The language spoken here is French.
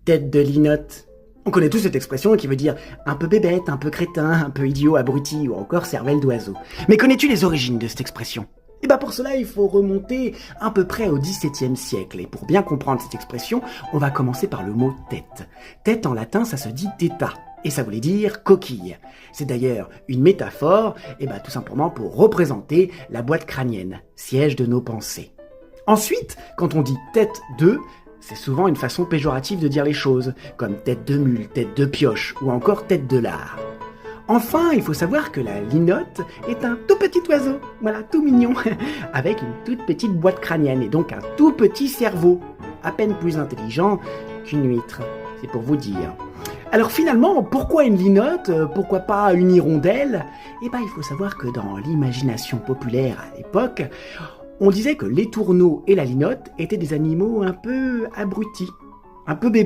Tête de linotte. On connaît tous cette expression qui veut dire un peu bébête, un peu crétin, un peu idiot, abruti ou encore cervelle d'oiseau. Mais connais-tu les origines de cette expression ? Et pour cela, il faut remonter à peu près au XVIIe siècle. Et pour bien comprendre cette expression, on va commencer par le mot tête. Tête en latin, ça se dit theta. Et ça voulait dire coquille. C'est d'ailleurs une métaphore, tout simplement pour représenter la boîte crânienne, siège de nos pensées. Ensuite, quand on dit tête de, c'est souvent une façon péjorative de dire les choses, comme tête de mule, tête de pioche ou encore tête de lard. Enfin, il faut savoir que la linotte est un tout petit oiseau, voilà, tout mignon, avec une toute petite boîte crânienne et donc un tout petit cerveau, à peine plus intelligent qu'une huître, c'est pour vous dire. Alors finalement, pourquoi une linotte ? Pourquoi pas une hirondelle ? Il faut savoir que dans l'imagination populaire à l'époque, on disait que l'étourneau et la linotte étaient des animaux un peu abrutis, un peu bébés.